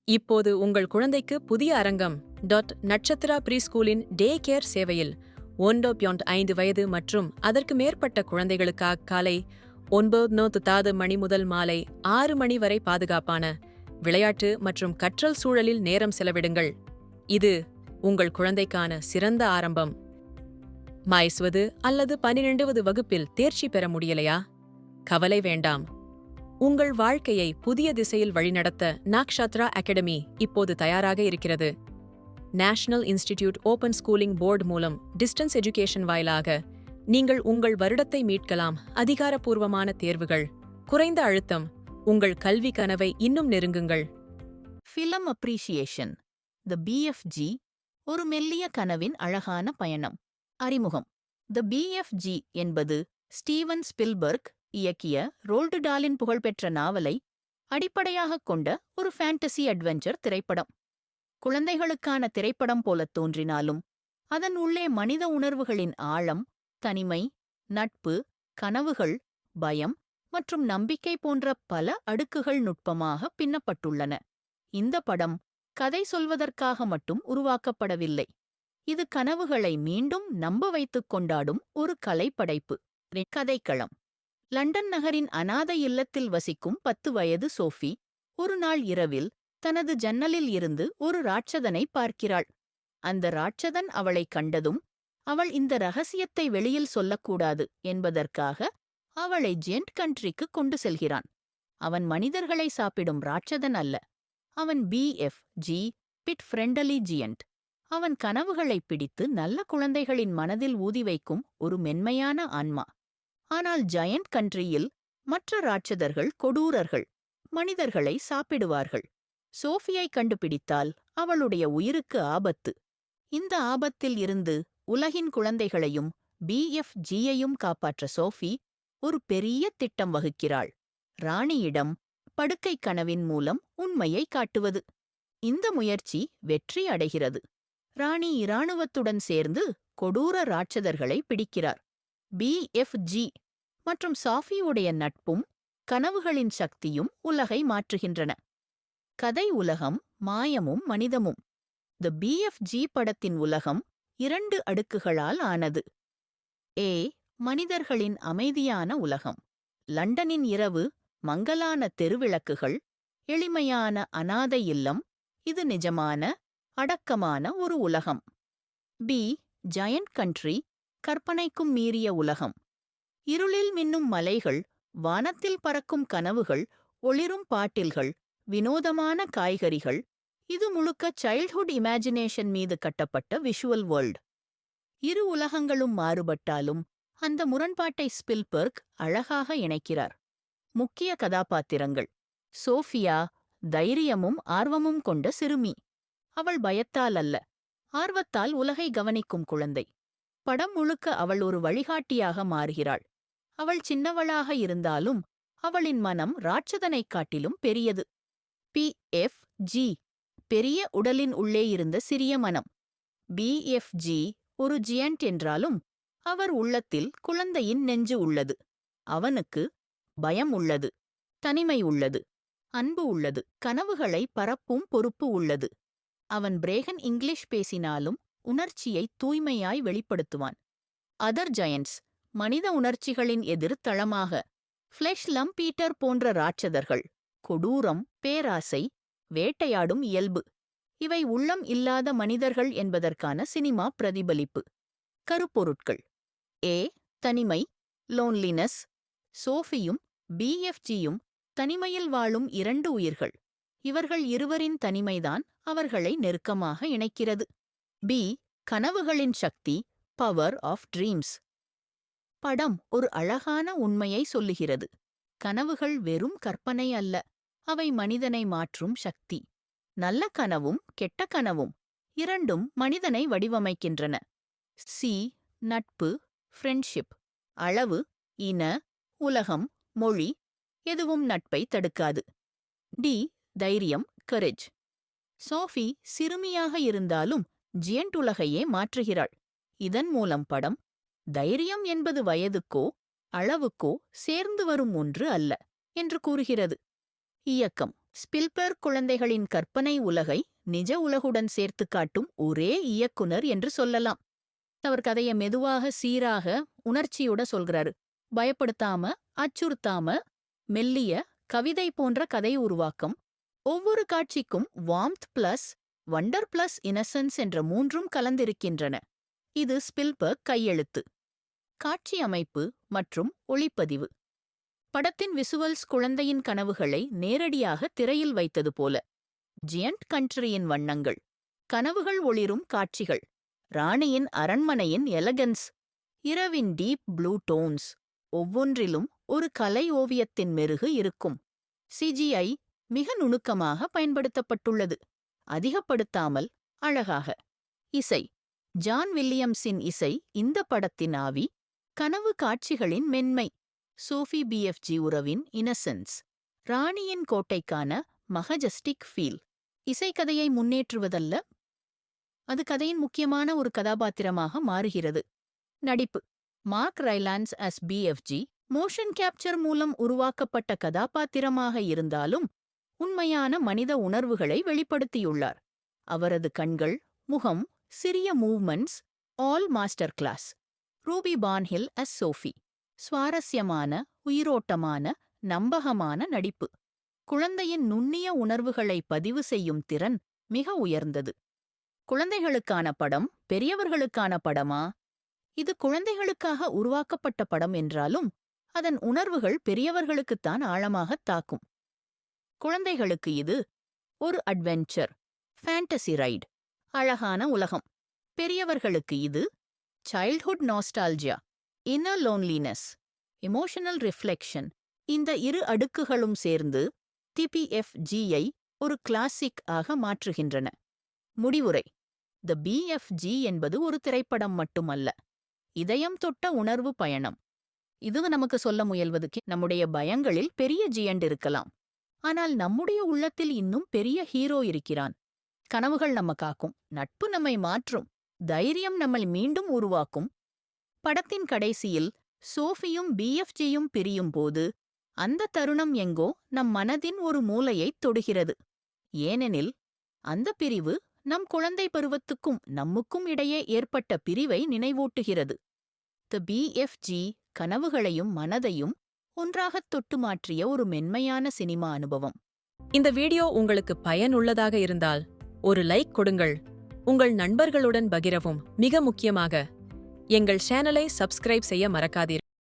இப்போது உங்கள் குழந்தைக்கு புதிய அரங்கம் நட்சத்திரா ப்ரீ ஸ்கூலின் டே கேர் சேவையில் 1.5 வயது மற்றும் அதற்கு மேற்பட்ட குழந்தைகளுக்காக காலை 9:30 மணி முதல் மாலை 6 மணி வரை பாதுகாப்பான விளையாட்டு மற்றும் கற்றல் சூழலில் நேரம் செலவிடுங்கள். இது உங்கள் குழந்தைக்கான சிறந்த ஆரம்பம். மாய்ஸ்வது அல்லது 12வது வகுப்பில் தேர்ச்சி பெற முடியலையா? கவலை வேண்டாம். உங்கள் வாழ்க்கையை புதிய திசையில் வழிநடத்த நாக்ஷத்ரா அகாடமி இப்போது தயாராக இருக்கிறது. National institute open schooling board மூலம் டிஸ்டன்ஸ் எஜுகேஷன் வாயிலாக நீங்கள் உங்கள் வருடத்தை மீட்கலாம். அதிகாரப்பூர்வமான தேர்வுகள், குறைந்த அழுத்தம், உங்கள் கல்வி கனவை இன்னும் நெருங்குங்கள். ஃபிலம் அப்ரிசியேஷன் த பிஎஃப்ஜி, ஒரு மெல்லிய கனவின் அழகான பயணம். அறிமுகம். த பிஎஃப்ஜி என்பது ஸ்டீவன் ஸ்பில்பர்க் இயக்கிய ரோல்டு டாலின் புகழ்பெற்ற நாவலை அடிப்படையாகக் கொண்ட ஒரு ஃபேண்டசி அட்வென்ச்சர் திரைப்படம். குழந்தைகளுக்கான திரைப்படம் போலத் தோன்றினாலும் அதன் உள்ளே மனித உணர்வுகளின் ஆழம், தனிமை, நட்பு, கனவுகள், பயம் மற்றும் நம்பிக்கை போன்ற பல அடுக்குகள் நுட்பமாக பின்னப்பட்டுள்ளன. இந்த படம் கதை சொல்வதற்காக மட்டும் உருவாக்கப்படவில்லை. இது கனவுகளை மீண்டும் நம்ப வைத்துக் கொண்டாடும் ஒரு கலைப்படைப்பு. கதைக்களம். லண்டன் நகரின் அனாதை இல்லத்தில் வசிக்கும் 10 வயது சோஃபி ஒரு நாள் இரவில் தனது ஜன்னலில் இருந்து ஒரு ராட்சதனை பார்க்கிறாள். அந்த ராட்சதன் அவளைக் கண்டதும் அவள் இந்த ரகசியத்தை வெளியில் சொல்லக்கூடாது என்பதற்காக அவளை ஜெயண்ட் கண்ட்ரிக்கு கொண்டு செல்கிறான். அவன் மனிதர்களை சாப்பிடும் ராட்சதன் அல்ல. அவன் பிஎஃப்ஜி, பிட் ஃப்ரெண்டலி ஜியண்ட். அவன் கனவுகளை பிடித்து நல்ல குழந்தைகளின் மனதில் ஊதி வைக்கும் ஒரு மென்மையான ஆன்மா. ஆனால் ஜயண்ட் கண்ட்ரியில் மற்ற ராட்சதர்கள் கொடூரர்கள், மனிதர்களை சாப்பிடுவார்கள். சோஃபியை கண்டுபிடித்தால் அவளுடைய உயிருக்கு ஆபத்து. இந்த ஆபத்தில் இருந்து உலகின் குழந்தைகளையும் பிஎஃப்ஜியையும் காப்பாற்ற சோஃபி ஒரு பெரிய திட்டம் வகுக்கிறாள். ராணியிடம் படுக்கை கனவின் மூலம் உண்மையை காட்டுவது. இந்த முயற்சி வெற்றி அடைகிறது. ராணி இராணுவத்துடன் சேர்ந்து கொடூர ராட்சதர்களை பிடிக்கிறார். பிஎஃப்ஜி மற்றும் சாஃபியுடைய நட்பும் கனவுகளின் சக்தியும் உலகை மாற்றுகின்றன. கதை உலகம், மாயமும் மனிதமும். த பிஎஃப்ஜி படத்தின் உலகம் 2 அடுக்குகளால் ஆனது. ஏ. மனிதர்களின் அமைதியான உலகம். லண்டனின் இரவு, மங்கலான தெருவிளக்குகள், எளிமையான அனாதை இல்லம். இது நிஜமான, அடக்கமான ஒரு உலகம். பி. ஜயண்ட் கண்ட்ரி, கற்பனைக்கும் மீறிய உலகம். இருளில் மின்னும் மலைகள், வானத்தில் பறக்கும் கனவுகள், ஒளிரும் பாட்டில்கள், வினோதமான காய்கறிகள். இது முழுக்க சைல்ட்ஹுட் இமேஜினேஷன் மீது கட்டப்பட்ட விஷுவல் வேர்ல்ட். இரு உலகங்களும் மாறுபட்டாலும் அந்த முரண்பாட்டை ஸ்பில்பர்க் அழகாக இணைக்கிறார். முக்கிய கதாபாத்திரங்கள். சோஃபியா தைரியமும் ஆர்வமும் கொண்ட சிறுமி. அவள் பயத்தால் அல்ல, ஆர்வத்தால் உலகை கவனிக்கும் குழந்தை. படம் முழுக்க அவள் ஒரு வழிகாட்டியாக மாறுகிறாள். அவள் சின்னவளாக இருந்தாலும் அவளின் மனம் ராட்சதனைக் காட்டிலும் பெரியது. பிஎஃப்ஜி, பெரிய உடலின் உள்ளே இருந்த சிறிய மனம். பிஎஃப்ஜி ஒரு ஜியண்ட் என்றாலும் அவர் உள்ளத்தில் குழந்தையின் நெஞ்சு உள்ளது. அவனுக்கு பயம் உள்ளது, தனிமை உள்ளது, அன்பு உள்ளது, கனவுகளை பரப்பும் பொறுப்பு உள்ளது. அவன் பிரேகன் இங்கிலீஷ் பேசினாலும் உணர்ச்சியை தூய்மையாய் வெளிப்படுத்துவான். அதர் ஜயண்ட்ஸ், மனித உணர்ச்சிகளின் எதிர்த்தளமாக. ஃப்ளெஷ் லம்பீட்டர் போன்ற ராட்சதர்கள், கொடூரம், பேராசை, வேட்டையாடும் இயல்பு. இவை உள்ளம் இல்லாத மனிதர்கள் என்பதற்கான சினிமா பிரதிபலிப்பு. கருப்பொருட்கள். ஏ. தனிமை, லோன்லினஸ். சோஃபியும் பிஎஃப்ஜியும் தனிமையில் வாழும் 2 உயிர்கள். இவர்கள் இருவரின் தனிமைதான் அவர்களை நெருக்கமாக இணைக்கிறது. பி. கனவுகளின் சக்தி, பவர் ஆஃப் ட்ரீம்ஸ். படம் ஒரு அழகான உண்மையை சொல்லுகிறது. கனவுகள் வெறும் கற்பனை அல்ல, அவை மனிதனை மாற்றும் சக்தி. நல்ல கனவும் கெட்ட கனவும் இரண்டும் மனிதனை வடிவமைக்கின்றன. சி. நட்பு, ஃப்ரெண்ட்ஷிப். அளவு, இன, உலகம், மொழி எதுவும் நட்பை தடுக்காது. டி. தைரியம், கரேஜ். சோஃபி சிறுமியாக இருந்தாலும் ஜியண்ட் உலகையே மாற்றுகிறாள். இதன் மூலம் படம் தைரியம் என்பது வயதுக்கோ அளவுக்கோ சேர்ந்து வரும் ஒன்று அல்ல என்று கூறுகிறது. இயக்கம். ஸ்பில்பர்க் குழந்தைகளின் கற்பனை உலகை நிஜ உலகுடன் சேர்த்து காட்டும் ஒரே இயக்குனர் என்று சொல்லலாம். அவர் கதைய மெதுவாக, சீராக, உணர்ச்சியோட சொல்கிறாரு. பயப்படுத்தாம, அச்சுறுத்தாம, மெல்லிய, கவிதை போன்ற கதை உருவாக்கம். ஒவ்வொரு காட்சிக்கும் warmth plus wonder plus innocence என்ற மூன்றும் கலந்திருக்கின்றன. இது ஸ்பில்பர்க் கையெழுத்து. காட்சி அமைப்பு மற்றும் ஒளிப்பதிவு. படத்தின் விசுவல்ஸ் குழந்தையின் கனவுகளை நேரடியாக திரையில் வைத்தது போல. ஜியண்ட் கண்ட்ரியின் வண்ணங்கள், கனவுகள் ஒளிரும் காட்சிகள், ராணியின் அரண்மனையின் எலகன்ஸ், இரவின் டீப் ப்ளூ டோன்ஸ், ஒவ்வொன்றிலும் ஒரு கலை ஓவியத்தின் மெருகு இருக்கும். சிஜிஐ மிக நுணுக்கமாக பயன்படுத்தப்பட்டுள்ளது, அதிகப்படுத்தாமல் அழகாக. இசை. ஜான் வில்லியம்ஸின் இசை இந்த படத்தின் ஆவி. கனவு காட்சிகளின் மென்மை. சோஃபி பிஎஃப்ஜி உறவின் இன்னசென்ஸ். ராணியின் கோட்டைக்கான மகஜஸ்டிக் ஃபீல். இசைக்கதையை முன்னேற்றுவதல்ல, அது கதையின் முக்கியமான ஒரு கதாபாத்திரமாக மாறுகிறது. நடிப்பு. Mark Rylance as BFG motion capture மூலம் உருவாக்கப்பட்ட கதாபாத்திரமாக இருந்தாலும் உண்மையான மனித உணர்வுகளை வெளிப்படுத்தியுள்ளார். அவரது கண்கள், முகம், சிறிய movements, all master class. Ruby Barnhill as Sophie. சுவாரஸ்யமான, உயிரோட்டமான, நம்பகமான நடிப்பு. குழந்தையின் நுண்ணிய உணர்வுகளை பதிவு செய்யும் திறன் மிக உயர்ந்தது. குழந்தைகளுக்கான படம் பெரியவர்களுக்கான படமா? இது குழந்தைகளுக்காக உருவாக்கப்பட்ட படம் என்றாலும் அதன் உணர்வுகள் பெரியவர்களுக்குத்தான் ஆழமாகத் தாக்கும். குழந்தைகளுக்கு இது ஒரு அட்வென்ச்சர், ஃபேண்டசி ரைட், அழகான உலகம். பெரியவர்களுக்கு இது childhood nostalgia, inner loneliness, emotional reflection. இந்த இரு அடுக்குகளும் சேர்ந்து டிபிஎஃப்ஜியை ஒரு கிளாசிக் ஆக மாற்றுகின்றன. முடிவுரை. தி பிஎஃப்ஜி என்பது ஒரு திரைப்படம் மட்டுமல்ல, இதயம் தொட்ட உணர்வு பயணம். இது நமக்கு சொல்ல முயல்வதுக்கு நம்முடைய பயங்களில் பெரிய ஜியண்ட் இருக்கலாம், ஆனால் நம்முடைய உள்ளத்தில் இன்னும் பெரிய ஹீரோ இருக்கிறான். கனவுகள் நம்ம காக்கும், நட்பு நம்மை மாற்றும், தைரியம் நம்மை மீண்டும் உருவாக்கும். படத்தின் கடைசியில் சோஃபியும் பிஎஃப்ஜியும் பிரியும் போது அந்த தருணம் எங்கோ நம் மனதின் ஒரு மூலையைத் தொடுகிறது. ஏனெனில் அந்த பிரிவு நம் குழந்தை பருவத்துக்கும் நமக்கும் இடையே ஏற்பட்ட பிரிவை நினைவூட்டுகிறது. தி பிஎஃப்ஜி கனவுகளையும் மனதையும் ஒன்றாகத் தொட்டு மாற்றிய ஒரு மென்மையான சினிமா அனுபவம். இந்த வீடியோ உங்களுக்கு பயனுள்ளதாக இருந்தால் ஒரு லைக் கொடுங்கள். உங்கள் நண்பர்களுடன் பகிரவும். மிக முக்கியமாக எங்கள் சேனலை சப்ஸ்கிரைப் செய்ய மறக்காதீர்கள்.